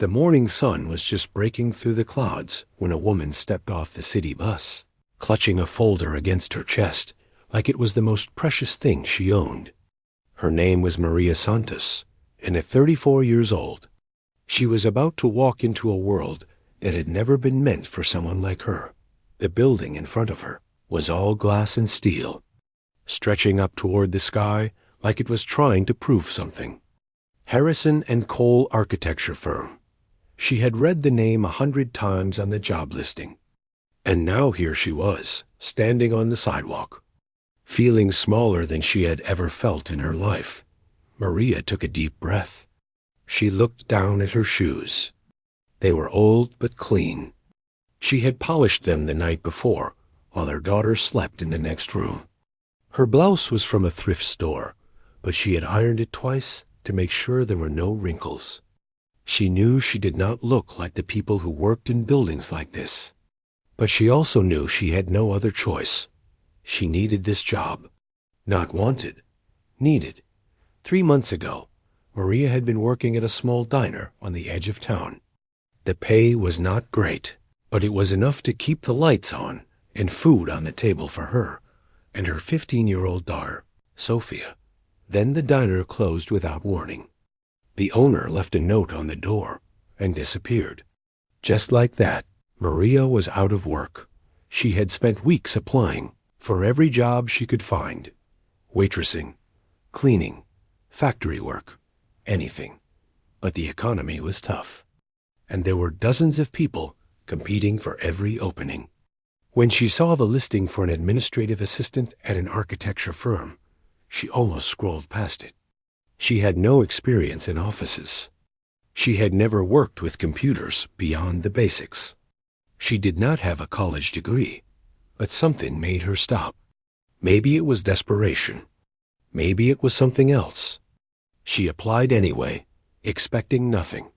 The morning sun was just breaking through the clouds when a woman stepped off the city bus, clutching a folder against her chest like it was the most precious thing she owned. Her name was Maria Santos, and at 34 years old, she was about to walk into a world that had never been meant for someone like her. The building in front of her was all glass and steel, stretching up toward the sky like it was trying to prove something. Harrison and Cole Architecture Firm. She had read the name 100 times on the job listing. And now here she was, standing on the sidewalk, feeling smaller than she had ever felt in her life. Maria took a deep breath. She looked down at her shoes. They were old but clean. She had polished them the night before, while her daughter slept in the next room. Her blouse was from a thrift store, but she had ironed it twice to make sure there were no wrinkles. She knew she did not look like the people who worked in buildings like this. But she also knew she had no other choice. She needed this job. Not wanted, needed. 3 months ago, Maria had been working at a small diner on the edge of town. The pay was not great, but it was enough to keep the lights on and food on the table for her and her 15-year-old daughter, Sophia. Then the diner closed without warning. The owner left a note on the door and disappeared. Just like that, Maria was out of work. She had spent weeks applying for every job she could find. Waitressing, cleaning, factory work, anything. But the economy was tough, and there were dozens of people competing for every opening. When she saw the listing for an administrative assistant at an architecture firm, she almost scrolled past it. She had no experience in offices. She had never worked with computers beyond the basics. She did not have a college degree, but something made her stop. Maybe it was desperation. Maybe it was something else. She applied anyway, expecting nothing.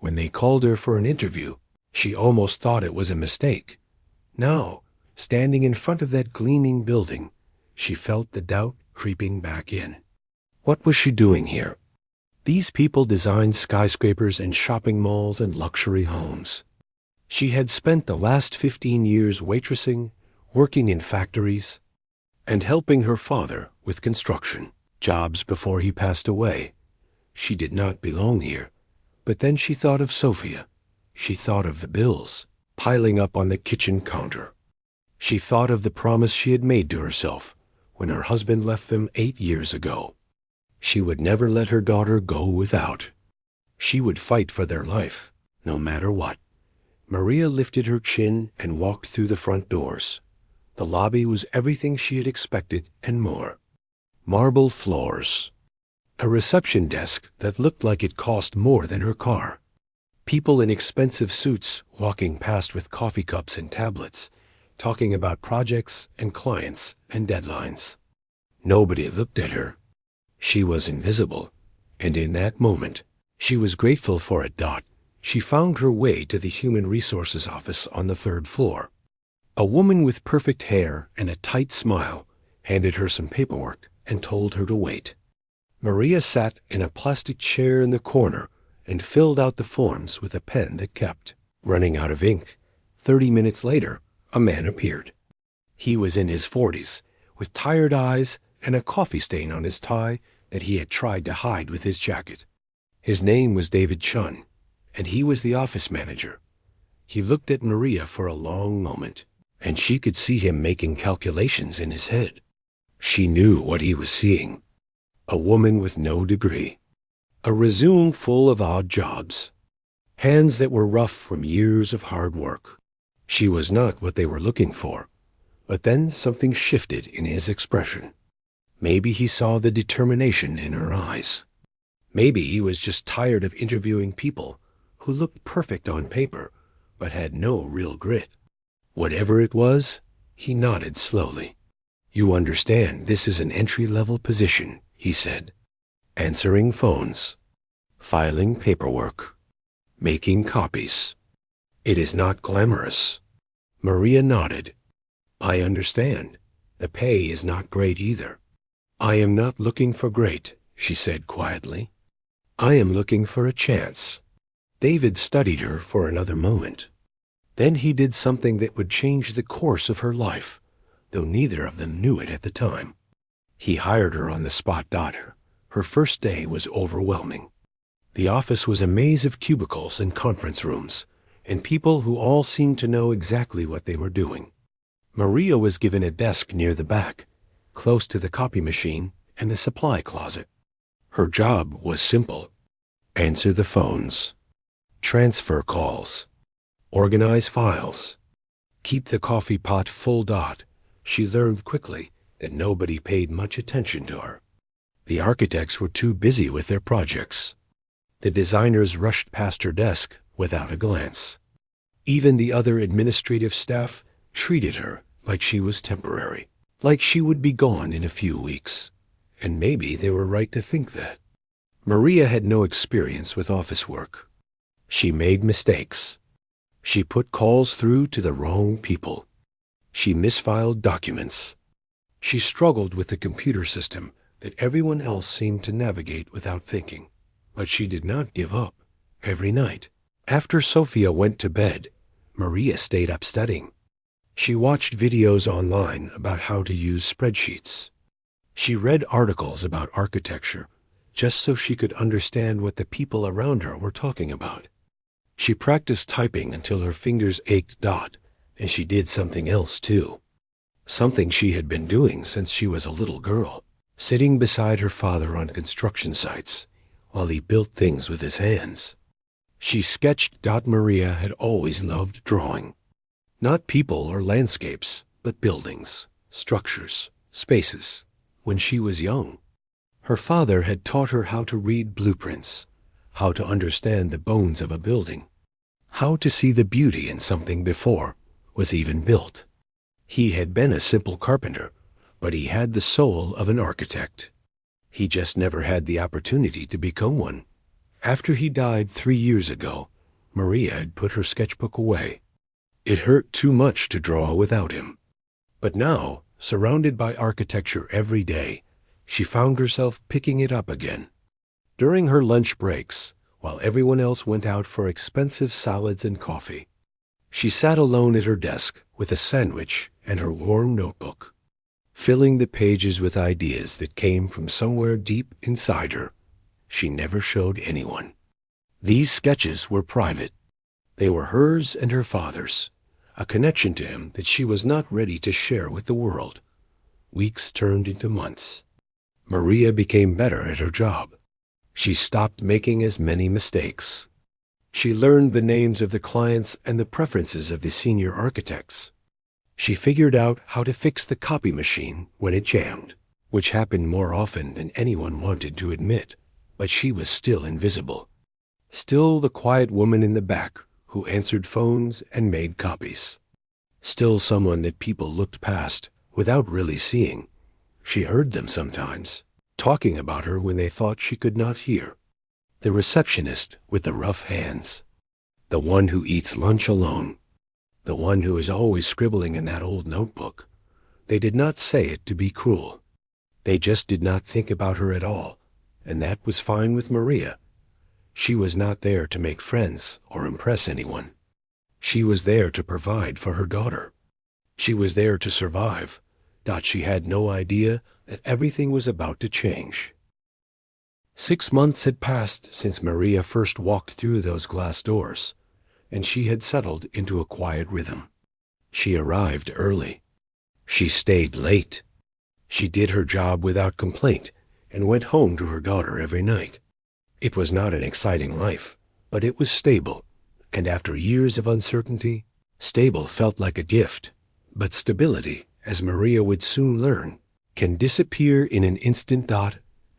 When they called her for an interview, she almost thought it was a mistake. Now, standing in front of that gleaming building, she felt the doubt creeping back in. What was she doing here? These people designed skyscrapers and shopping malls and luxury homes. She had spent the last 15 years waitressing, working in factories, and helping her father with construction jobs before he passed away. She did not belong here. But then she thought of Sophia. She thought of the bills piling up on the kitchen counter. She thought of the promise she had made to herself when her husband left them 8 years ago. She would never let her daughter go without. She would fight for their life, no matter what. Maria lifted her chin and walked through the front doors. The lobby was everything she had expected and more. Marble floors. A reception desk that looked like it cost more than her car. People in expensive suits walking past with coffee cups and tablets, talking about projects and clients and deadlines. Nobody looked at her. She was invisible, and in that moment, she was grateful for it. She found her way to the Human Resources office on the 3rd floor. A woman with perfect hair and a tight smile handed her some paperwork and told her to wait. Maria sat in a plastic chair in the corner and filled out the forms with a pen that kept running out of ink. 30 minutes later, a man appeared. He was in his 40s, with tired eyes and a coffee stain on his tie that he had tried to hide with his jacket. His name was David Chun, and he was the office manager. He looked at Maria for a long moment, and she could see him making calculations in his head. She knew what he was seeing. A woman with no degree. A resume full of odd jobs. Hands that were rough from years of hard work. She was not what they were looking for. But then something shifted in his expression. Maybe he saw the determination in her eyes. Maybe he was just tired of interviewing people who looked perfect on paper but had no real grit. Whatever it was, he nodded slowly. "You understand this is an entry-level position," he said. "Answering phones, filing paperwork, making copies. It is not glamorous." Maria nodded. "I understand. The pay is not great either." "I am not looking for great," she said quietly. "I am looking for a chance." David studied her for another moment. Then he did something that would change the course of her life, though neither of them knew it at the time. He hired her on the spot. Her first day was overwhelming. The office was a maze of cubicles and conference rooms, and people who all seemed to know exactly what they were doing. Maria was given a desk near the back, close to the copy machine and the supply closet. Her job was simple: answer the phones, transfer calls, organize files, keep the coffee pot full. She learned quickly that nobody paid much attention to her. The architects were too busy with their projects. The designers rushed past her desk without a glance. Even the other administrative staff treated her like she was temporary, like she would be gone in a few weeks. And maybe they were right to think that. Maria had no experience with office work. She made mistakes. She put calls through to the wrong people. She misfiled documents. She struggled with the computer system that everyone else seemed to navigate without thinking. But she did not give up. Every night, after Sophia went to bed, Maria stayed up studying. She watched videos online about how to use spreadsheets. She read articles about architecture just so she could understand what the people around her were talking about. She practiced typing until her fingers ached. And she did something else too. Something she had been doing since she was a little girl, sitting beside her father on construction sites while he built things with his hands. She sketched. Maria had always loved drawing. Not people or landscapes, but buildings, structures, spaces. When she was young, her father had taught her how to read blueprints, how to understand the bones of a building, how to see the beauty in something before it was even built. He had been a simple carpenter, but he had the soul of an architect. He just never had the opportunity to become one. After he died 3 years ago, Maria had put her sketchbook away. It hurt too much to draw without him. But now, surrounded by architecture every day, she found herself picking it up again. During her lunch breaks, while everyone else went out for expensive salads and coffee, she sat alone at her desk with a sandwich and her warm notebook, filling the pages with ideas that came from somewhere deep inside her. She never showed anyone. These sketches were private. They were hers and her father's, a connection to him that she was not ready to share with the world. Weeks turned into months. Maria became better at her job. She stopped making as many mistakes. She learned the names of the clients and the preferences of the senior architects. She figured out how to fix the copy machine when it jammed, which happened more often than anyone wanted to admit, but she was still invisible. Still the quiet woman in the back who answered phones and made copies. Still someone that people looked past without really seeing. She heard them sometimes, talking about her when they thought she could not hear. The receptionist with the rough hands. The one who eats lunch alone. The one who is always scribbling in that old notebook. They did not say it to be cruel. They just did not think about her at all, and that was fine with Maria. She was not there to make friends or impress anyone. She was there to provide for her daughter. She was there to survive. She had no idea that everything was about to change. 6 months had passed since Maria first walked through those glass doors, and she had settled into a quiet rhythm. She arrived early. She stayed late. She did her job without complaint and went home to her daughter every night. It was not an exciting life, but it was stable, and after years of uncertainty, stable felt like a gift. But stability, as Maria would soon learn, can disappear in an instant.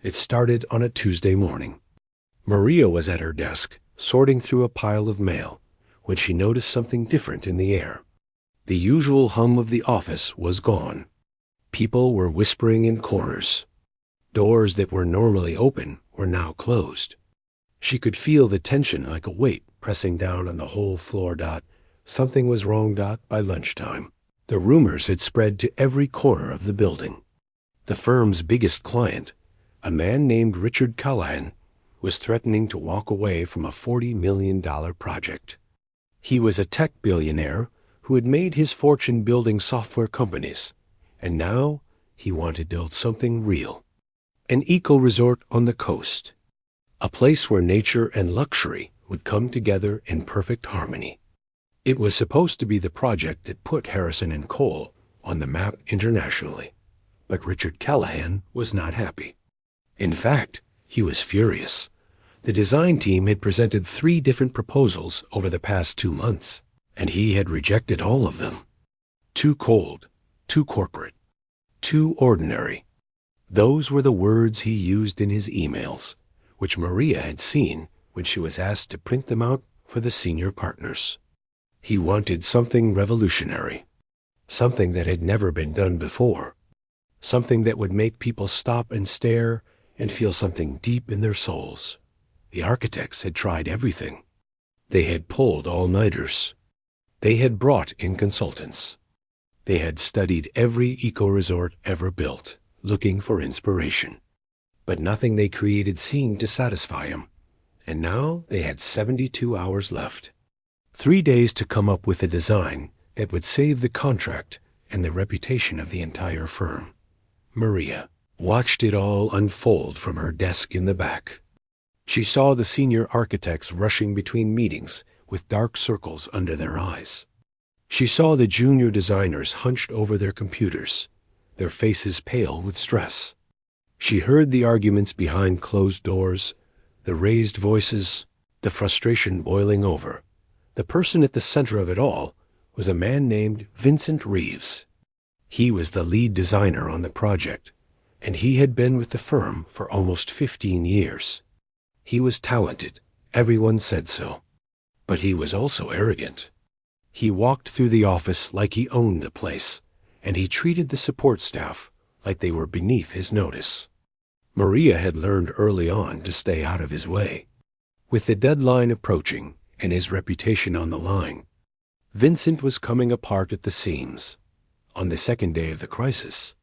It started on a Tuesday morning. Maria was at her desk, sorting through a pile of mail, when she noticed something different in the air. The usual hum of the office was gone. People were whispering in corners. Doors that were normally open were now closed. She could feel the tension like a weight pressing down on the whole floor. Something was wrong. By lunchtime, the rumors had spread to every corner of the building. The firm's biggest client, a man named Richard Callahan, was threatening to walk away from a $40 million project. He was a tech billionaire who had made his fortune building software companies, and now he wanted to build something real. An eco-resort on the coast, a place where nature and luxury would come together in perfect harmony. It was supposed to be the project that put Harrison and Cole on the map internationally, but Richard Callahan was not happy. In fact, he was furious. The design team had presented 3 different proposals over the past 2 months, and he had rejected all of them. Too cold, too corporate, too ordinary. Those were the words he used in his emails, which Maria had seen when she was asked to print them out for the senior partners. He wanted something revolutionary, something that had never been done before, something that would make people stop and stare and feel something deep in their souls. The architects had tried everything. They had pulled all-nighters. They had brought in consultants. They had studied every eco-resort ever built, looking for inspiration. But nothing they created seemed to satisfy him. And now they had 72 hours left. 3 days to come up with a design that would save the contract and the reputation of the entire firm. Maria watched it all unfold from her desk in the back. She saw the senior architects rushing between meetings with dark circles under their eyes. She saw the junior designers hunched over their computers, their faces pale with stress. She heard the arguments behind closed doors, the raised voices, the frustration boiling over. The person at the center of it all was a man named Vincent Reeves. He was the lead designer on the project, and he had been with the firm for almost 15 years. He was talented, everyone said so. But he was also arrogant. He walked through the office like he owned the place, and he treated the support staff like they were beneath his notice. Maria had learned early on to stay out of his way. With the deadline approaching and his reputation on the line, Vincent was coming apart at the seams. On the second day of the crisis,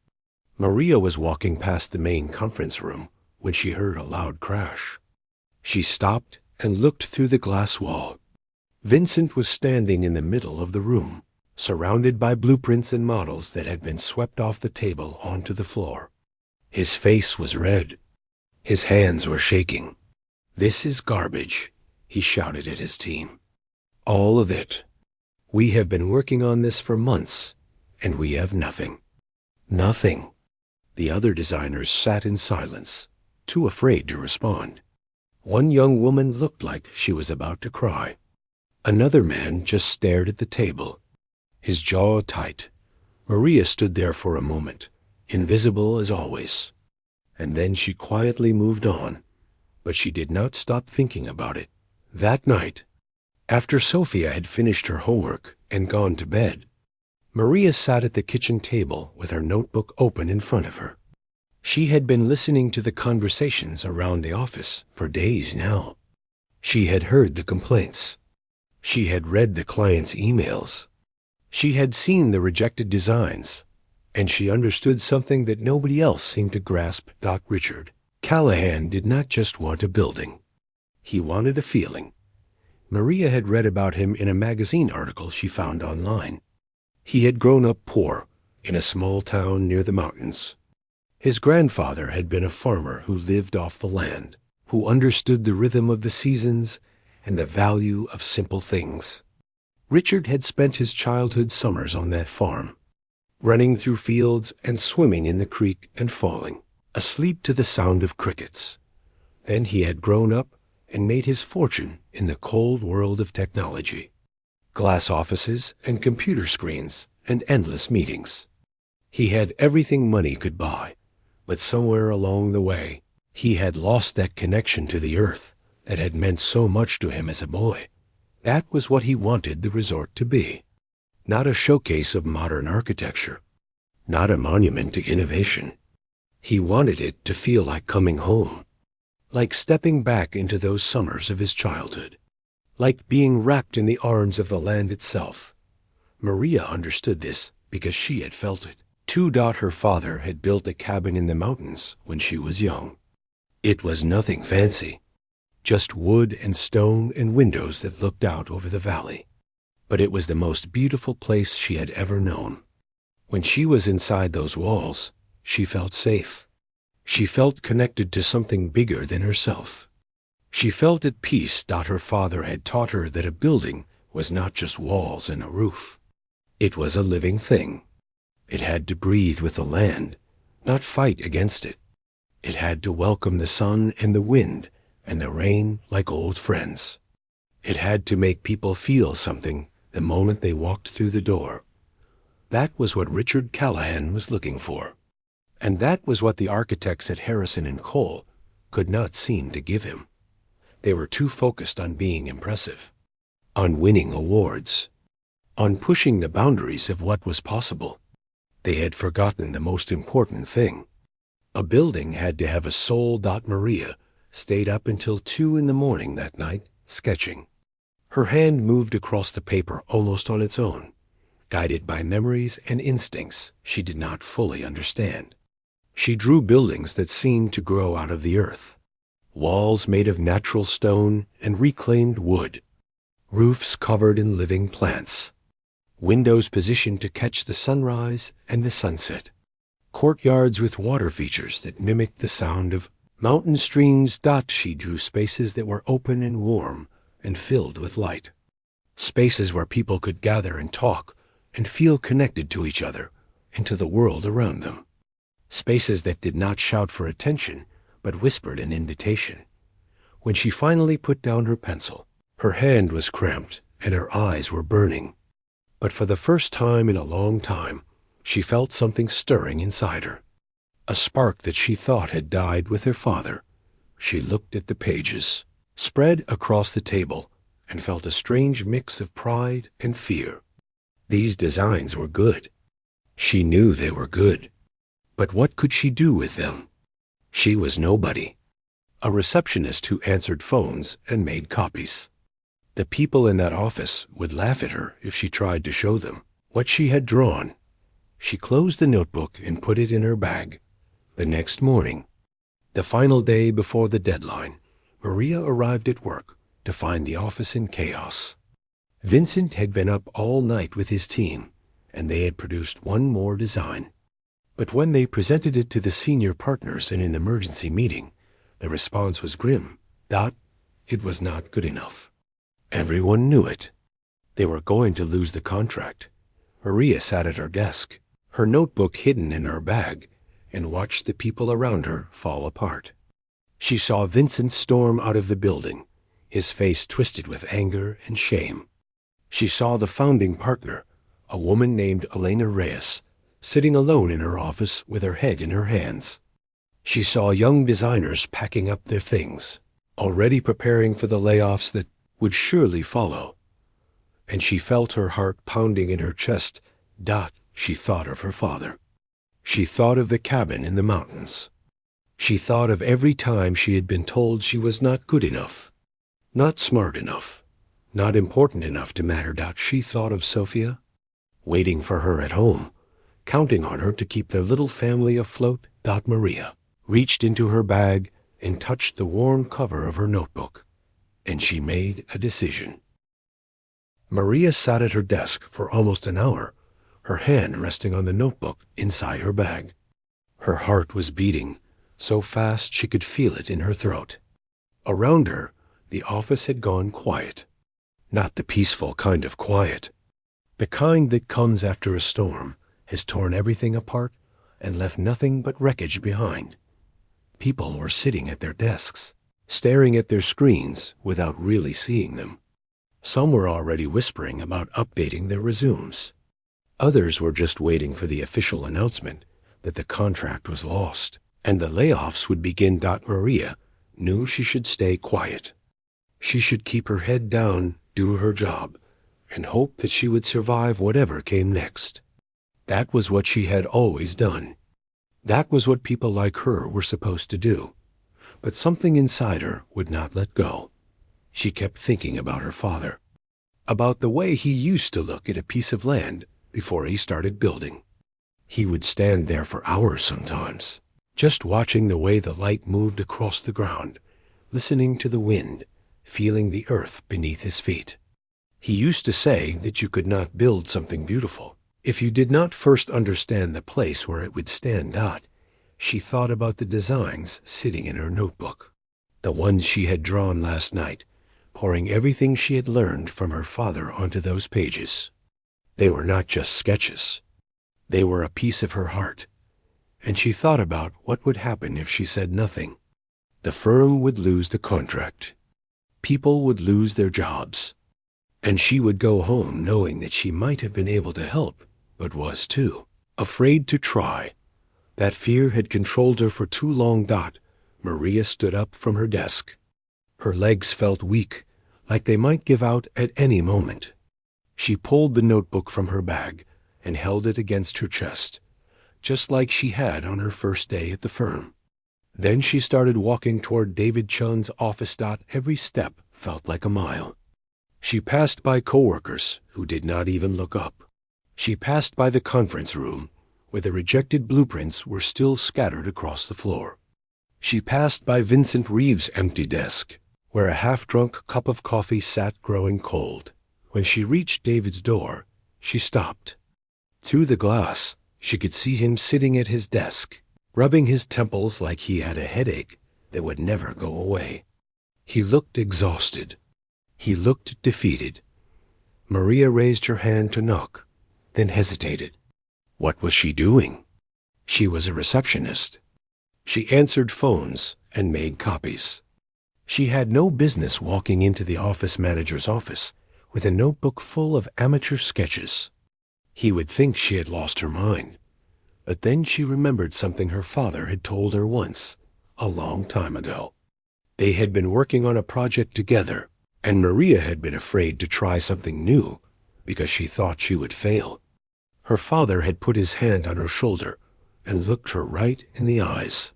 Maria was walking past the main conference room when she heard a loud crash. She stopped and looked through the glass wall. Vincent was standing in the middle of the room, surrounded by blueprints and models that had been swept off the table onto the floor. His face was red. His hands were shaking. "This is garbage," he shouted at his team. "All of it. We have been working on this for months, and we have nothing. Nothing." The other designers sat in silence, too afraid to respond. One young woman looked like she was about to cry. Another man just stared at the table, his jaw tight. Maria stood there for a moment, invisible as always. And then she quietly moved on, but she did not stop thinking about it. That night, after Sophia had finished her homework and gone to bed, Maria sat at the kitchen table with her notebook open in front of her. She had been listening to the conversations around the office for days now. She had heard the complaints. She had read the clients' emails. She had seen the rejected designs, and she understood something that nobody else seemed to grasp. Richard Callahan did not just want a building. He wanted a feeling. Maria had read about him in a magazine article she found online. He had grown up poor in a small town near the mountains. His grandfather had been a farmer who lived off the land, who understood the rhythm of the seasons and the value of simple things. Richard had spent his childhood summers on that farm, running through fields and swimming in the creek and falling, asleep to the sound of crickets. Then he had grown up and made his fortune in the cold world of technology. Glass offices and computer screens and endless meetings. He had everything money could buy, but somewhere along the way, he had lost that connection to the earth that had meant so much to him as a boy. That was what he wanted the resort to be. Not a showcase of modern architecture, not a monument to innovation. He wanted it to feel like coming home, like stepping back into those summers of his childhood, like being wrapped in the arms of the land itself. Maria understood this because she had felt it. Her father had built a cabin in the mountains when she was young. It was nothing fancy, just wood and stone and windows that looked out over the valley. But it was the most beautiful place she had ever known. When she was inside those walls, she felt safe. She felt connected to something bigger than herself. She felt at peace. Her father had taught her that a building was not just walls and a roof. It was a living thing. It had to breathe with the land, not fight against it. It had to welcome the sun and the wind and the rain like old friends. It had to make people feel something the moment they walked through the door. That was what Richard Callahan was looking for. And that was what the architects at Harrison and Cole could not seem to give him. They were too focused on being impressive, on winning awards, on pushing the boundaries of what was possible. They had forgotten the most important thing. A building had to have a soul. Maria stayed up until 2 a.m. that night, sketching. Her hand moved across the paper almost on its own, guided by memories and instincts she did not fully understand. She drew buildings that seemed to grow out of the earth, walls made of natural stone and reclaimed wood, roofs covered in living plants, windows positioned to catch the sunrise and the sunset, courtyards with water features that mimicked the sound of mountain streams. She drew spaces that were open and warm and filled with light, spaces where people could gather and talk and feel connected to each other and to the world around them, spaces that did not shout for attention but whispered an invitation. When she finally put down her pencil, her hand was cramped and her eyes were burning. But for the first time in a long time, she felt something stirring inside her, a spark that she thought had died with her father. She looked at the pages, spread across the table, and felt a strange mix of pride and fear. These designs were good. She knew they were good. But what could she do with them? She was nobody. A receptionist who answered phones and made copies. The people in that office would laugh at her if she tried to show them what she had drawn. She closed the notebook and put it in her bag. The next morning, the final day before the deadline, Maria arrived at work to find the office in chaos. Vincent had been up all night with his team, and they had produced one more design. But when they presented it to the senior partners in an emergency meeting, the response was grim. It was not good enough. Everyone knew it. They were going to lose the contract. Maria sat at her desk, her notebook hidden in her bag, and watched the people around her fall apart. She saw Vincent storm out of the building, his face twisted with anger and shame. She saw the founding partner, a woman named Elena Reyes, sitting alone in her office with her head in her hands. She saw young designers packing up their things, already preparing for the layoffs that would surely follow. And she felt her heart pounding in her chest. She thought of her father. She thought of the cabin in the mountains. She thought of every time she had been told she was not good enough, not smart enough, not important enough to matter. She thought of Sophia, waiting for her at home, counting on her to keep their little family afloat. Maria reached into her bag and touched the worn cover of her notebook, and she made a decision. Maria sat at her desk for almost an hour, her hand resting on the notebook inside her bag. Her heart was beating so fast she could feel it in her throat. Around her, the office had gone quiet. Not the peaceful kind of quiet. The kind that comes after a storm has torn everything apart and left nothing but wreckage behind. People were sitting at their desks, staring at their screens without really seeing them. Some were already whispering about updating their resumes. Others were just waiting for the official announcement that the contract was lost and the layoffs would begin. Maria knew she should stay quiet. She should keep her head down, do her job, and hope that she would survive whatever came next. That was what she had always done. That was what people like her were supposed to do. But something inside her would not let go. She kept thinking about her father, about the way he used to look at a piece of land before he started building. He would stand there for hours sometimes, just watching the way the light moved across the ground, listening to the wind, feeling the earth beneath his feet. He used to say that you could not build something beautiful if you did not first understand the place where it would stand out. She thought about the designs sitting in her notebook, the ones she had drawn last night, pouring everything she had learned from her father onto those pages. They were not just sketches. They were a piece of her heart. And she thought about what would happen if she said nothing. The firm would lose the contract. People would lose their jobs. And she would go home knowing that she might have been able to help, but was too afraid to try. That fear had controlled her for too long. Maria stood up from her desk. Her legs felt weak, like they might give out at any moment. She pulled the notebook from her bag and held it against her chest, just like she had on her first day at the firm. Then she started walking toward David Chun's office. Every step felt like a mile. She passed by coworkers who did not even look up. She passed by the conference room, where the rejected blueprints were still scattered across the floor. She passed by Vincent Reeves' empty desk, where a half-drunk cup of coffee sat growing cold. When she reached David's door, she stopped. Through the glass, she could see him sitting at his desk, rubbing his temples like he had a headache that would never go away. He looked exhausted. He looked defeated. Maria raised her hand to knock, then hesitated. What was she doing? She was a receptionist. She answered phones and made copies. She had no business walking into the office manager's office with a notebook full of amateur sketches. He would think she had lost her mind. But then she remembered something her father had told her once, a long time ago. They had been working on a project together, and Maria had been afraid to try something new because she thought she would fail. Her father had put his hand on her shoulder and looked her right in the eyes.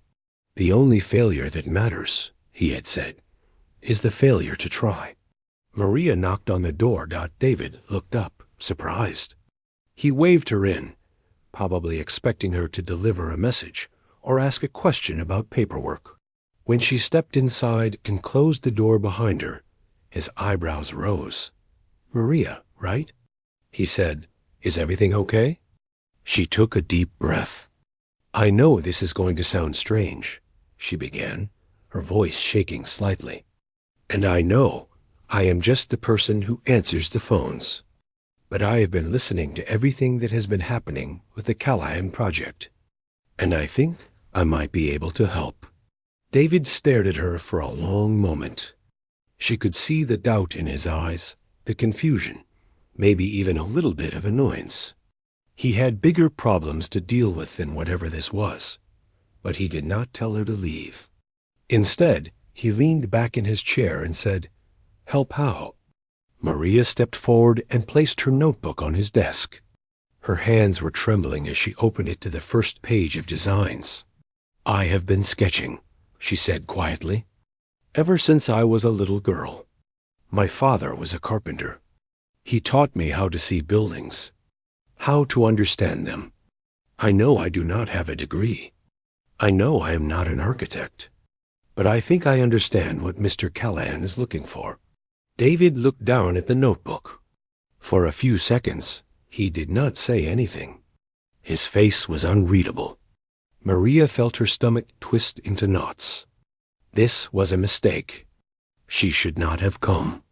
The only failure that matters, he had said, is the failure to try. Maria knocked on the door. David looked up, surprised. He waved her in, probably expecting her to deliver a message or ask a question about paperwork. When she stepped inside and closed the door behind her, his eyebrows rose. "Maria, right?" He said, "Is everything okay?" She took a deep breath. "I know this is going to sound strange," she began, her voice shaking slightly. "And I know I am just the person who answers the phones. But I have been listening to everything that has been happening with the Callahan project, and I think I might be able to help." David stared at her for a long moment. She could see the doubt in his eyes, the confusion, maybe even a little bit of annoyance. He had bigger problems to deal with than whatever this was, but he did not tell her to leave. Instead, he leaned back in his chair and said, "Help how?" Maria stepped forward and placed her notebook on his desk. Her hands were trembling as she opened it to the first page of designs. "I have been sketching," she said quietly, "ever since I was a little girl. My father was a carpenter. He taught me how to see buildings, how to understand them. I know I do not have a degree. I know I am not an architect. But I think I understand what Mr. Callahan is looking for." David looked down at the notebook. For a few seconds, he did not say anything. His face was unreadable. Maria felt her stomach twist into knots. This was a mistake. She should not have come.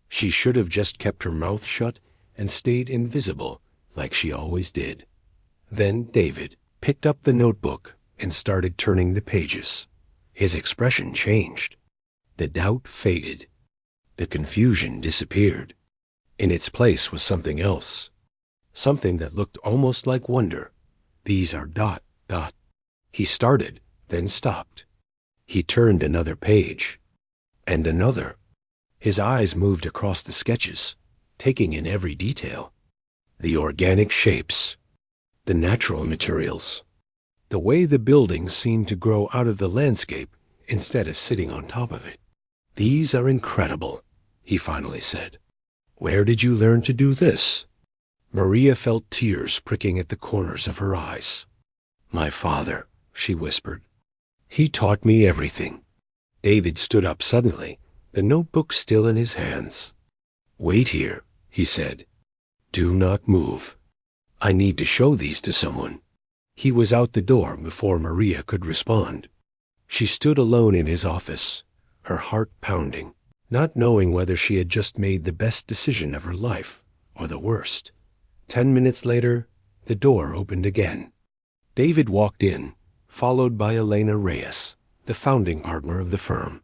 She should have just kept her mouth shut and stayed invisible like she always did. Then David picked up the notebook and started turning the pages. His expression changed. The doubt faded. The confusion disappeared. In its place was something else. Something that looked almost like wonder. "These are ... He started, then stopped. He turned another page. And another. His eyes moved across the sketches, taking in every detail. The organic shapes. The natural materials. The way the buildings seemed to grow out of the landscape instead of sitting on top of it. "These are incredible," he finally said. "Where did you learn to do this?" Maria felt tears pricking at the corners of her eyes. "My father," she whispered. "He taught me everything. David stood up suddenly, the notebook still in his hands. "Wait here," he said. "Do not move. I need to show these to someone." He was out the door before Maria could respond. She stood alone in his office, her heart pounding, not knowing whether she had just made the best decision of her life or the worst. 10 minutes later, the door opened again. David walked in, followed by Elena Reyes, the founding partner of the firm.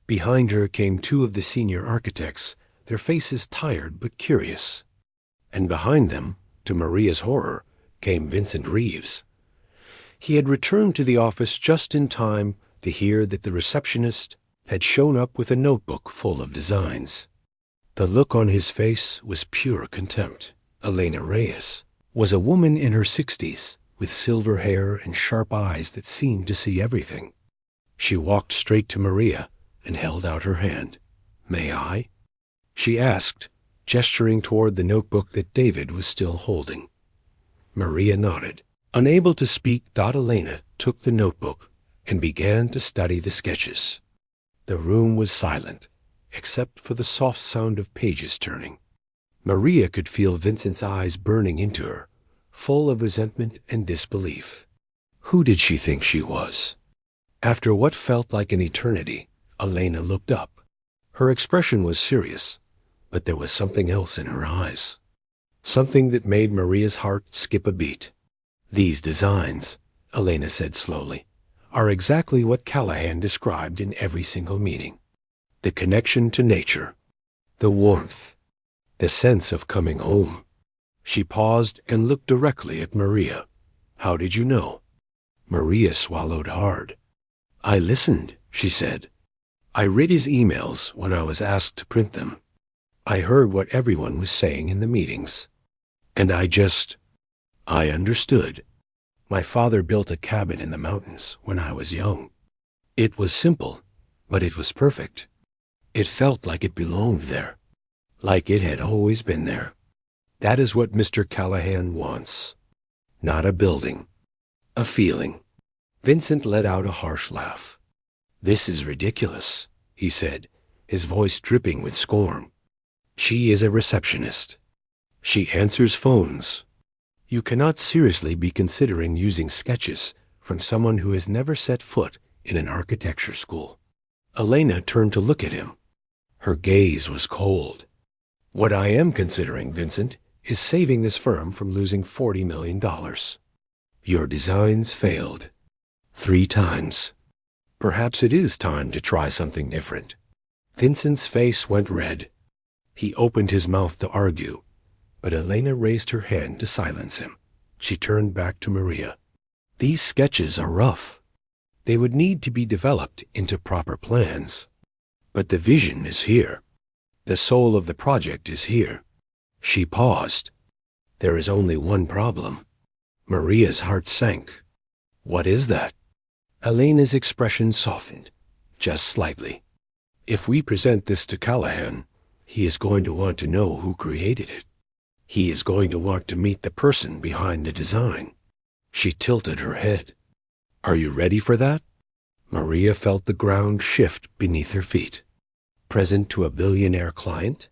Behind her came two of the senior architects, their faces tired but curious. And behind them, to Maria's horror, came Vincent Reeves. He had returned to the office just in time to hear that the receptionist had shown up with a notebook full of designs. The look on his face was pure contempt. Elena Reyes was a woman in her 60s, with silver hair and sharp eyes that seemed to see everything. She walked straight to Maria and held out her hand. "May I?" she asked, gesturing toward the notebook that David was still holding. Maria nodded. Unable to speak, Elena took the notebook and began to study the sketches. The room was silent, except for the soft sound of pages turning. Maria could feel Vincent's eyes burning into her, full of resentment and disbelief. Who did she think she was? After what felt like an eternity, Elena looked up. Her expression was serious, but there was something else in her eyes. Something that made Maria's heart skip a beat. "These designs," Elena said slowly, "are exactly what Callahan described in every single meeting. The connection to nature, the warmth, the sense of coming home." She paused and looked directly at Maria. "How did you know?" Maria swallowed hard. "I listened," she said. "I read his emails when I was asked to print them. I heard what everyone was saying in the meetings. And I understood. My father built a cabin in the mountains when I was young. It was simple, but it was perfect. It felt like it belonged there, like it had always been there. That is what Mr. Callahan wants. Not a building, a feeling." Vincent let out a harsh laugh. "This is ridiculous," he said, his voice dripping with scorn. "She is a receptionist. She answers phones. You cannot seriously be considering using sketches from someone who has never set foot in an architecture school." Elena turned to look at him. Her gaze was cold. "What I am considering, Vincent, is saving this firm from losing $40 million. Your designs failed 3 times. Perhaps it is time to try something different." Vincent's face went red. He opened his mouth to argue, but Elena raised her hand to silence him. She turned back to Maria. "These sketches are rough. They would need to be developed into proper plans. But the vision is here. The soul of the project is here." She paused. "There is only one problem." Maria's heart sank. "What is that?" Elena's expression softened, just slightly. "If we present this to Callahan, he is going to want to know who created it. He is going to want to meet the person behind the design." She tilted her head. "Are you ready for that?" Maria felt the ground shift beneath her feet. Present to a billionaire client?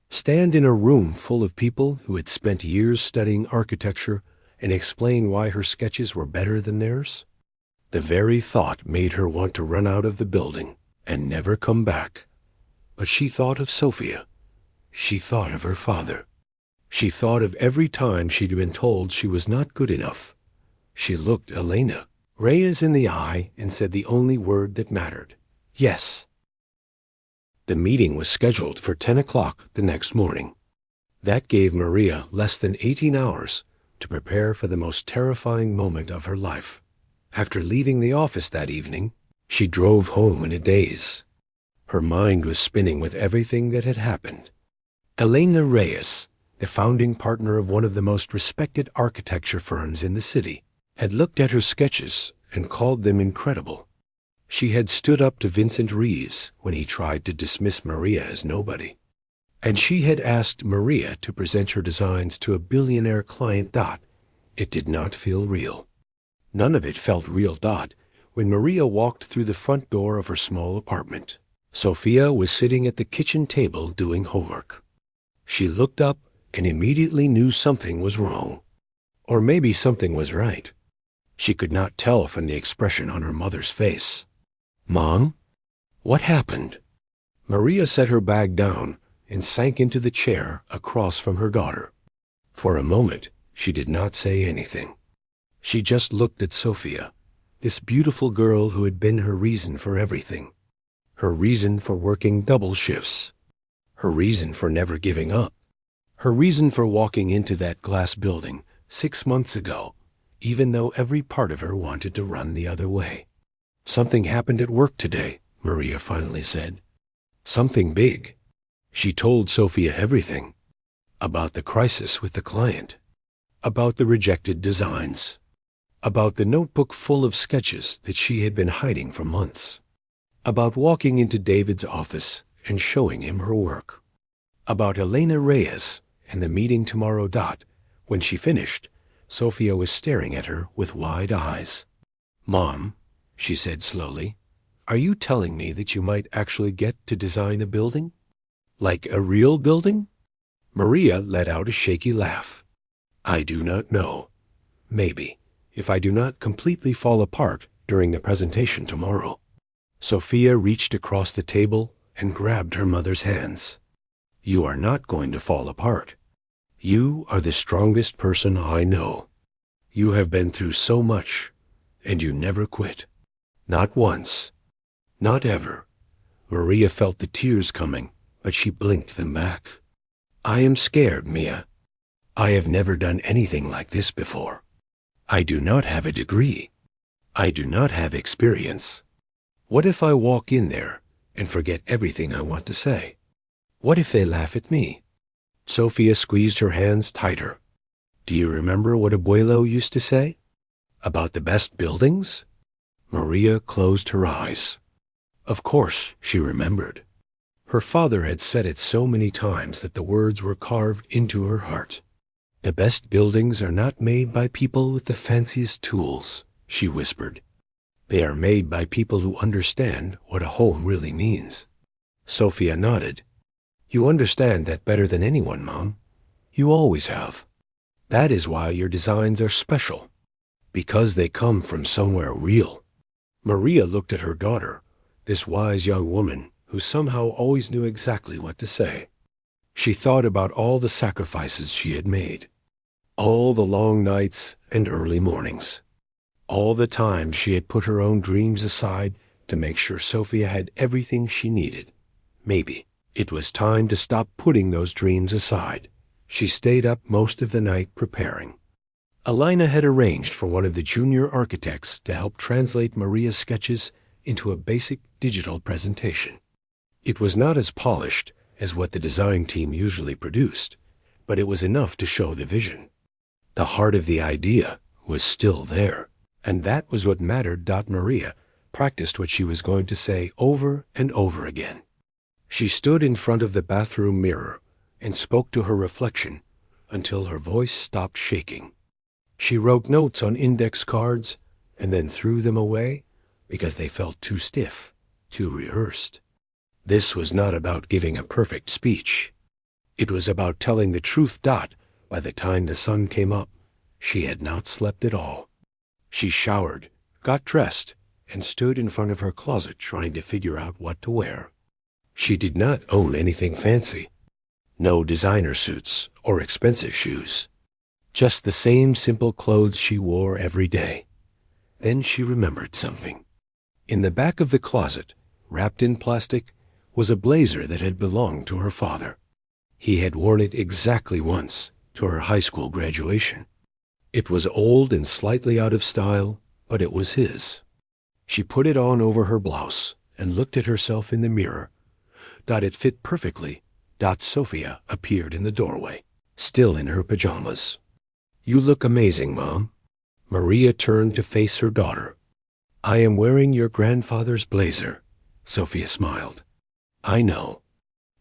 Stand in a room full of people who had spent years studying architecture and explain why her sketches were better than theirs? The very thought made her want to run out of the building and never come back. But she thought of Sophia. She thought of her father. She thought of every time she'd been told she was not good enough. She looked Elena Reyes in the eye and said the only word that mattered: yes. The meeting was scheduled for 10 o'clock the next morning. That gave Maria less than 18 hours to prepare for the most terrifying moment of her life. After leaving the office that evening, she drove home in a daze. Her mind was spinning with everything that had happened. Elena Reyes, the founding partner of one of the most respected architecture firms in the city, had looked at her sketches and called them incredible. She had stood up to Vincent Reeves when he tried to dismiss Maria as nobody. And she had asked Maria to present her designs to a billionaire client. It did not feel real. None of it felt real. When Maria walked through the front door of her small apartment, Sophia was sitting at the kitchen table doing homework. She looked up and immediately knew something was wrong. Or maybe something was right. She could not tell from the expression on her mother's face. "Mom? What happened?" Maria set her bag down and sank into the chair across from her daughter. For a moment, she did not say anything. She just looked at Sophia, this beautiful girl who had been her reason for everything. Her reason for working double shifts. Her reason for never giving up. Her reason for walking into that glass building 6 months ago, even though every part of her wanted to run the other way. "Something happened at work today," Maria finally said. "Something big." She told Sophia everything. About the crisis with the client. About the rejected designs. About the notebook full of sketches that she had been hiding for months. About walking into David's office and showing him her work. About Elena Reyes and the meeting tomorrow. When she finished, Sophia was staring at her with wide eyes. "Mom," she said slowly, "are you telling me that you might actually get to design a building? Like a real building?" Maria let out a shaky laugh. "I do not know. Maybe, if I do not completely fall apart during the presentation tomorrow." Sophia reached across the table and grabbed her mother's hands. "You are not going to fall apart. You are the strongest person I know. You have been through so much, and you never quit. Not once. Not ever." Maria felt the tears coming, but she blinked them back. "I am scared, Mia. I have never done anything like this before. I do not have a degree. I do not have experience. What if I walk in there and forget everything I want to say? What if they laugh at me?" Sophia squeezed her hands tighter. "Do you remember what Abuelo used to say? About the best buildings?" Maria closed her eyes. Of course she remembered. Her father had said it so many times that the words were carved into her heart. "The best buildings are not made by people with the fanciest tools," she whispered. "They are made by people who understand what a home really means." Sophia nodded. "You understand that better than anyone, Mom. You always have. That is why your designs are special. Because they come from somewhere real." Maria looked at her daughter, this wise young woman who somehow always knew exactly what to say. She thought about all the sacrifices she had made. All the long nights and early mornings. All the times she had put her own dreams aside to make sure Sophia had everything she needed. Maybe it was time to stop putting those dreams aside. She stayed up most of the night preparing. Elena had arranged for one of the junior architects to help translate Maria's sketches into a basic digital presentation. It was not as polished as what the design team usually produced, but it was enough to show the vision. The heart of the idea was still there, and that was what mattered. Maria practiced what she was going to say over and over again. She stood in front of the bathroom mirror and spoke to her reflection until her voice stopped shaking. She wrote notes on index cards and then threw them away because they felt too stiff, too rehearsed. This was not about giving a perfect speech. It was about telling the truth. By the time the sun came up, she had not slept at all. She showered, got dressed, and stood in front of her closet trying to figure out what to wear. She did not own anything fancy. No designer suits or expensive shoes. Just the same simple clothes she wore every day. Then she remembered something. In the back of the closet, wrapped in plastic, was a blazer that had belonged to her father. He had worn it exactly once, to her high school graduation. It was old and slightly out of style, but it was his. She put it on over her blouse and looked at herself in the mirror. It fit perfectly. Sophia appeared in the doorway, still in her pajamas. "You look amazing, Mom." Maria turned to face her daughter. "I am wearing your grandfather's blazer," Sophia smiled. "I know.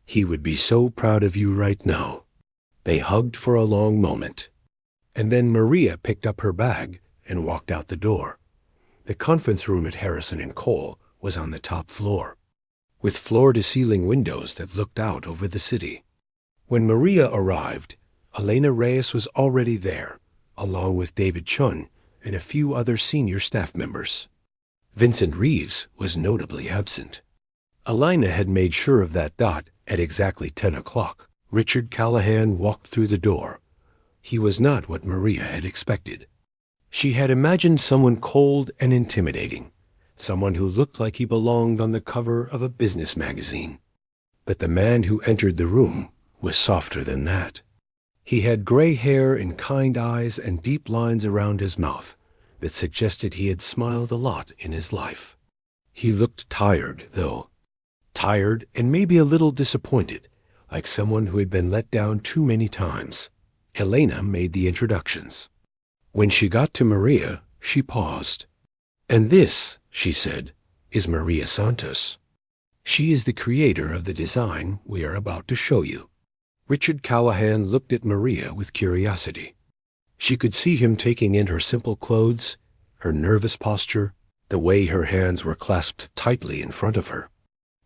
He would be so proud of you right now." They hugged for a long moment. And then Maria picked up her bag and walked out the door. The conference room at Harrison and Cole was on the top floor, with floor-to-ceiling windows that looked out over the city. When Maria arrived, Elena Reyes was already there, along with David Chun and a few other senior staff members. Vincent Reeves was notably absent. Elena had made sure of that dot at exactly 10 o'clock. Richard Callahan walked through the door. He was not what Maria had expected. She had imagined someone cold and intimidating, someone who looked like he belonged on the cover of a business magazine. But the man who entered the room was softer than that. He had gray hair and kind eyes and deep lines around his mouth that suggested he had smiled a lot in his life. He looked tired, though. Tired and maybe a little disappointed, like someone who had been let down too many times. Elena made the introductions. When she got to Maria, she paused. "And this," she said, "is Maria Santos. She is the creator of the design we are about to show you." Richard Callahan looked at Maria with curiosity. She could see him taking in her simple clothes, her nervous posture, the way her hands were clasped tightly in front of her.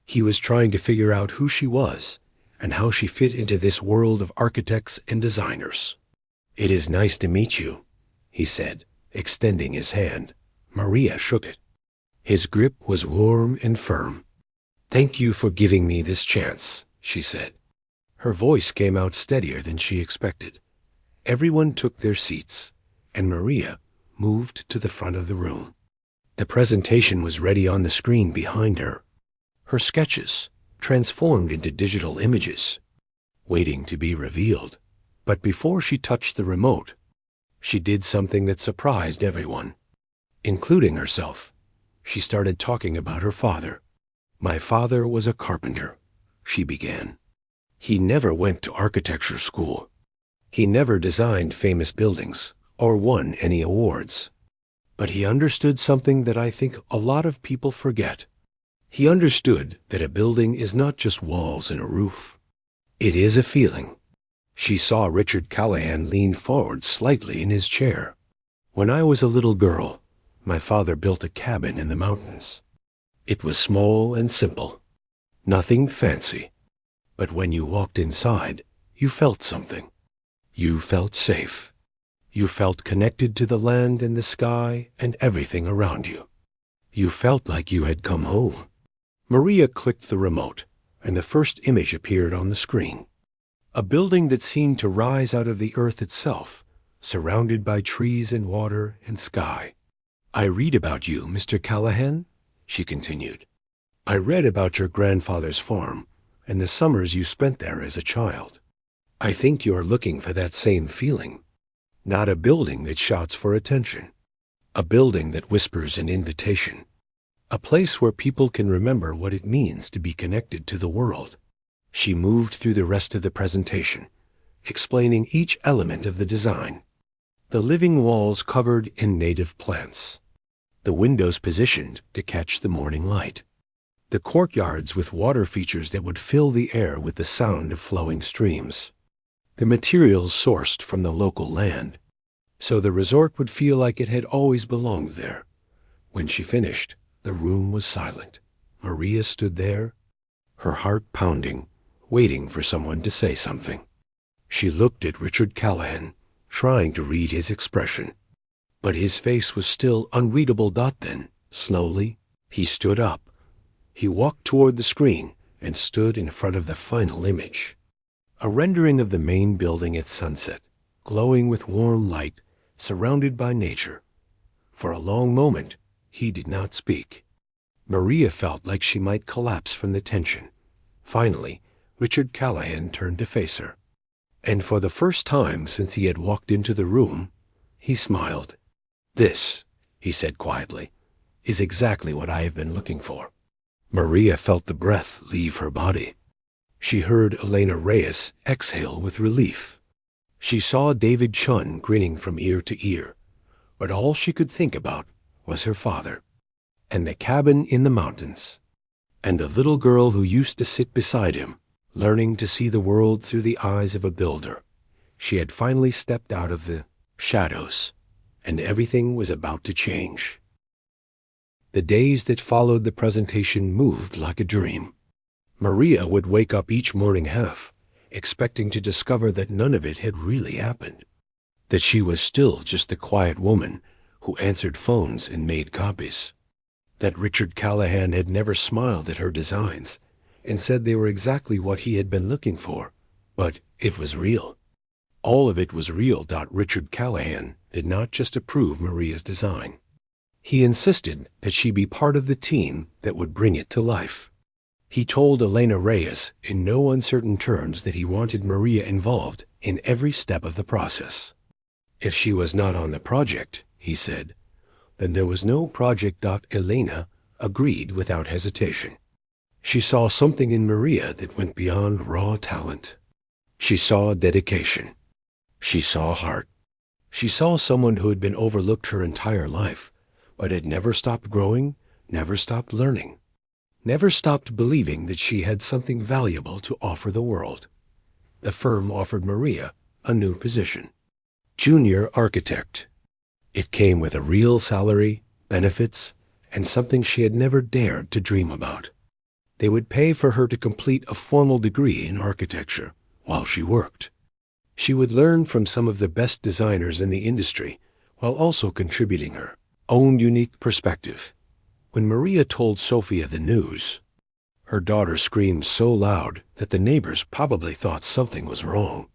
He was trying to figure out who she was and how she fit into this world of architects and designers. "It is nice to meet you," he said, extending his hand. Maria shook it. His grip was warm and firm. "Thank you for giving me this chance," she said. Her voice came out steadier than she expected. Everyone took their seats, and Maria moved to the front of the room. The presentation was ready on the screen behind her. Her sketches, transformed into digital images, waiting to be revealed. But before she touched the remote, she did something that surprised everyone, including herself. She started talking about her father. "My father was a carpenter," she began. "He never went to architecture school. He never designed famous buildings or won any awards. But he understood something that I think a lot of people forget. He understood that a building is not just walls and a roof. It is a feeling." She saw Richard Callahan lean forward slightly in his chair. "When I was a little girl, my father built a cabin in the mountains. It was small and simple, nothing fancy. But when you walked inside, you felt something. You felt safe. You felt connected to the land and the sky and everything around you. You felt like you had come home." Maria clicked the remote, and the first image appeared on the screen. A building that seemed to rise out of the earth itself, surrounded by trees and water and sky. "I read about you, Mr. Callahan," she continued. "I read about your grandfather's farm and the summers you spent there as a child. I think you are looking for that same feeling. Not a building that shouts for attention. A building that whispers an invitation. A place where people can remember what it means to be connected to the world." She moved through the rest of the presentation, explaining each element of the design. The living walls covered in native plants. The windows positioned to catch the morning light. The courtyards with water features that would fill the air with the sound of flowing streams. The materials sourced from the local land, so the resort would feel like it had always belonged there. When she finished, the room was silent. Maria stood there, her heart pounding, waiting for someone to say something. She looked at Richard Callahan, trying to read his expression. But his face was still unreadable. Then, slowly, he stood up. He walked toward the screen and stood in front of the final image. A rendering of the main building at sunset, glowing with warm light, surrounded by nature. For a long moment, he did not speak. Maria felt like she might collapse from the tension. Finally, Richard Callahan turned to face her. And for the first time since he had walked into the room, he smiled. "This," he said quietly, "is exactly what I have been looking for." Maria felt the breath leave her body. She heard Elena Reyes exhale with relief. She saw David Chun grinning from ear to ear, but all she could think about was her father, and the cabin in the mountains, and the little girl who used to sit beside him, learning to see the world through the eyes of a builder. She had finally stepped out of the shadows, and everything was about to change. The days that followed the presentation moved like a dream. Maria would wake up each morning half expecting to discover that none of it had really happened, that she was still just the quiet woman who answered phones and made copies, that Richard Callahan had never smiled at her designs and said they were exactly what he had been looking for, but it was real. All of it was real. Richard Callahan did not just approve Maria's design. He insisted that she be part of the team that would bring it to life. He told Elena Reyes in no uncertain terms that he wanted Maria involved in every step of the process. If she was not on the project, he said, then there was no project. Elena agreed without hesitation. She saw something in Maria that went beyond raw talent. She saw dedication. She saw heart. She saw someone who had been overlooked her entire life, but had never stopped growing, never stopped learning, never stopped believing that she had something valuable to offer the world. The firm offered Maria a new position, junior architect. It came with a real salary, benefits, and something she had never dared to dream about. They would pay for her to complete a formal degree in architecture while she worked. She would learn from some of the best designers in the industry while also contributing her own unique perspective. When Maria told Sophia the news, her daughter screamed so loud that the neighbors probably thought something was wrong.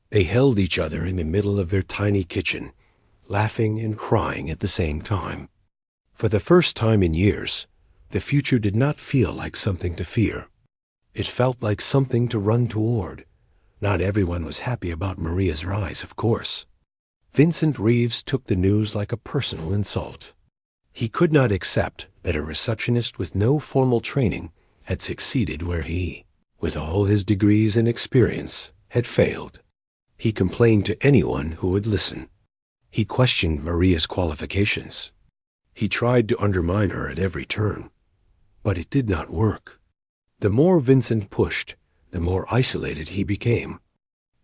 They held each other in the middle of their tiny kitchen, laughing and crying at the same time. For the first time in years, the future did not feel like something to fear. It felt like something to run toward. Not everyone was happy about Maria's rise, of course. Vincent Reeves took the news like a personal insult. He could not accept that a receptionist with no formal training had succeeded where he, with all his degrees and experience, had failed. He complained to anyone who would listen. He questioned Maria's qualifications. He tried to undermine her at every turn. But it did not work. The more Vincent pushed, the more isolated he became.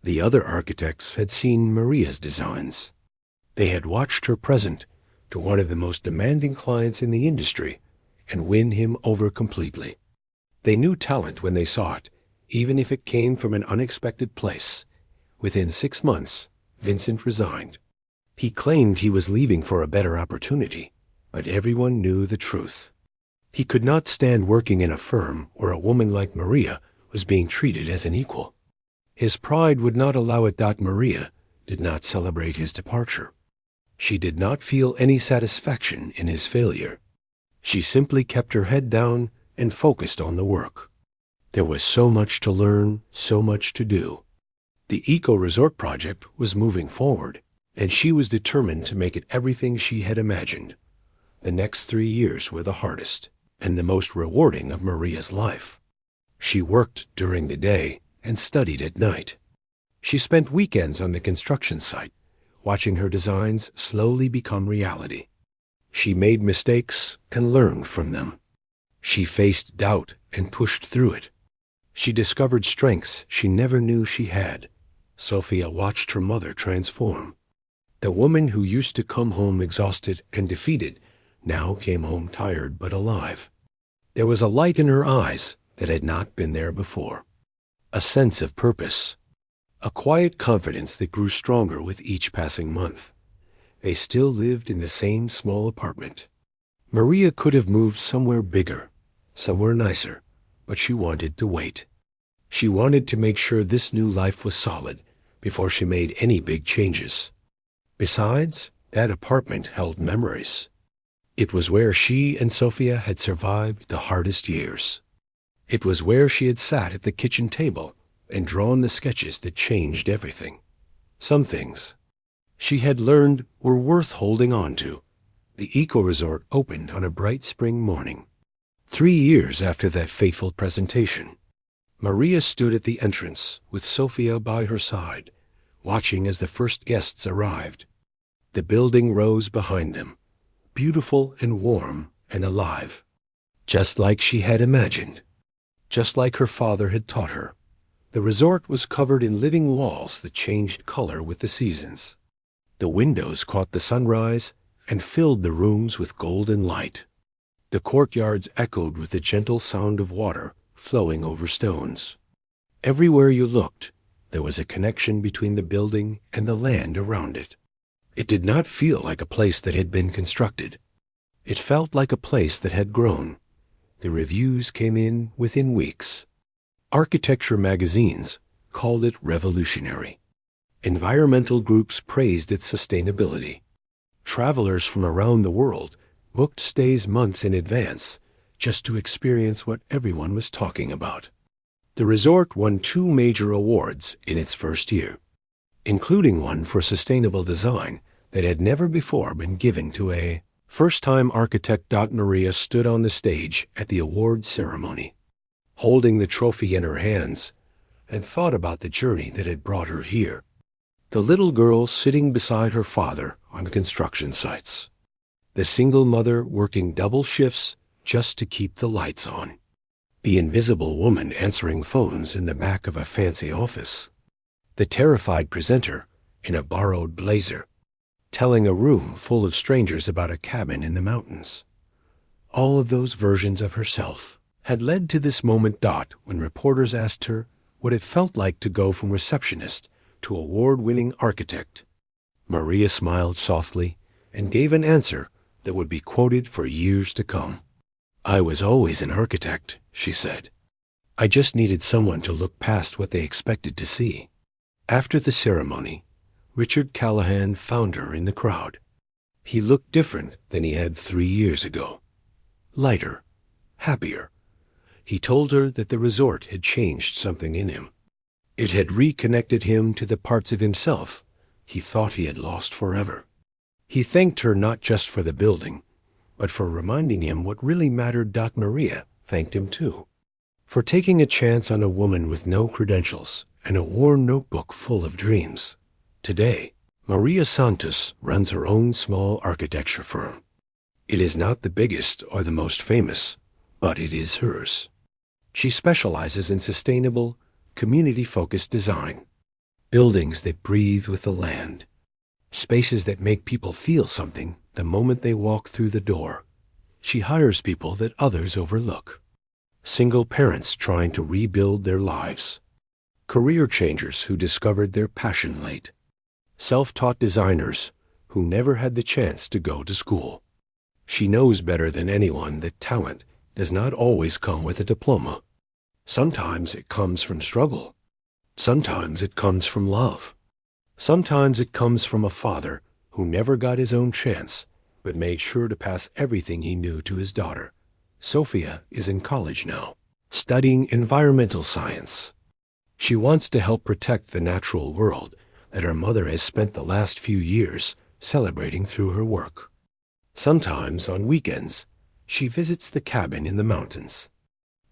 The other architects had seen Maria's designs. They had watched her present to one of the most demanding clients in the industry and win him over completely. They knew talent when they saw it, even if it came from an unexpected place. Within 6 months, Vincent resigned. He claimed he was leaving for a better opportunity, but everyone knew the truth. He could not stand working in a firm where a woman like Maria was being treated as an equal. His pride would not allow it. Maria did not celebrate his departure. She did not feel any satisfaction in his failure. She simply kept her head down and focused on the work. There was so much to learn, so much to do. The eco-resort project was moving forward, and she was determined to make it everything she had imagined. The next 3 years were the hardest and the most rewarding of Maria's life. She worked during the day and studied at night. She spent weekends on the construction site, watching her designs slowly become reality. She made mistakes and learned from them. She faced doubt and pushed through it. She discovered strengths she never knew she had. Sophia watched her mother transform. The woman who used to come home exhausted and defeated now came home tired but alive. There was a light in her eyes that had not been there before. A sense of purpose. A quiet confidence that grew stronger with each passing month. They still lived in the same small apartment. Maria could have moved somewhere bigger, somewhere nicer, but she wanted to wait. She wanted to make sure this new life was solid before she made any big changes. Besides, that apartment held memories. It was where she and Sophia had survived the hardest years. It was where she had sat at the kitchen table and drawn the sketches that changed everything. Some things she had learned were worth holding on to. The eco-resort opened on a bright spring morning. 3 years after that fateful presentation, Maria stood at the entrance with Sophia by her side, watching as the first guests arrived. The building rose behind them, beautiful and warm and alive, just like she had imagined, just like her father had taught her. The resort was covered in living walls that changed color with the seasons. The windows caught the sunrise and filled the rooms with golden light. The courtyards echoed with the gentle sound of water flowing over stones. Everywhere you looked, there was a connection between the building and the land around it. It did not feel like a place that had been constructed. It felt like a place that had grown. The reviews came in within weeks. Architecture magazines called it revolutionary. Environmental groups praised its sustainability. Travelers from around the world booked stays months in advance just to experience what everyone was talking about. The resort won 2 major awards in its first year, including one for sustainable design that had never before been given to a first-time architect. Maria stood on the stage at the award ceremony, holding the trophy in her hands, and thought about the journey that had brought her here. The little girl sitting beside her father on construction sites. The single mother working double shifts just to keep the lights on. The invisible woman answering phones in the back of a fancy office. The terrified presenter in a borrowed blazer, telling a room full of strangers about a cabin in the mountains. All of those versions of herself had led to this moment. When reporters asked her what it felt like to go from receptionist to award-winning architect, Maria smiled softly and gave an answer that would be quoted for years to come. "I was always an architect," she said. "I just needed someone to look past what they expected to see." After the ceremony, Richard Callahan found her in the crowd. He looked different than he had 3 years ago. Lighter, happier. He told her that the resort had changed something in him. It had reconnected him to the parts of himself he thought he had lost forever. He thanked her not just for the building, but for reminding him what really mattered. Maria thanked him too, for taking a chance on a woman with no credentials and a worn notebook full of dreams. Today, Maria Santos runs her own small architecture firm. It is not the biggest or the most famous, but it is hers. She specializes in sustainable, community-focused design. Buildings that breathe with the land. Spaces that make people feel something the moment they walk through the door. She hires people that others overlook. Single parents trying to rebuild their lives. Career changers who discovered their passion late. Self-taught designers who never had the chance to go to school. She knows better than anyone that talent does not always come with a diploma. Sometimes it comes from struggle. Sometimes it comes from love. Sometimes it comes from a father who never got his own chance, but made sure to pass everything he knew to his daughter. Sophia is in college now, studying environmental science. She wants to help protect the natural world that her mother has spent the last few years celebrating through her work. Sometimes on weekends, she visits the cabin in the mountains,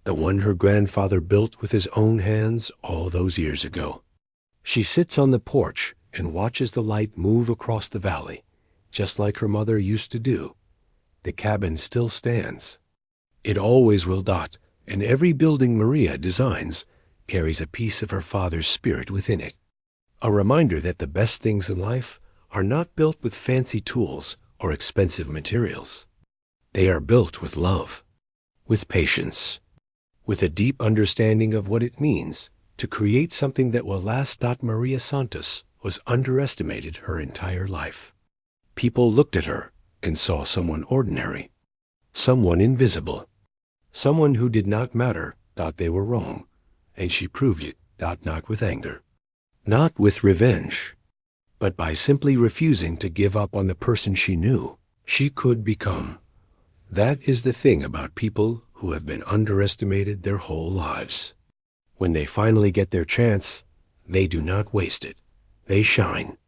the one her grandfather built with his own hands all those years ago. She sits on the porch and watches the light move across the valley, just like her mother used to do. The cabin still stands. It always will. And every building Maria designs carries a piece of her father's spirit within it. A reminder that the best things in life are not built with fancy tools or expensive materials. They are built with love, with patience, with a deep understanding of what it means to create something that will last. Maria Santos was underestimated her entire life. People looked at her and saw someone ordinary, someone invisible, someone who did not matter. They were wrong, and she proved it. Not with anger, not with revenge, but by simply refusing to give up on the person she knew she could become. That is the thing about people who have been underestimated their whole lives. When they finally get their chance, they do not waste it. They shine.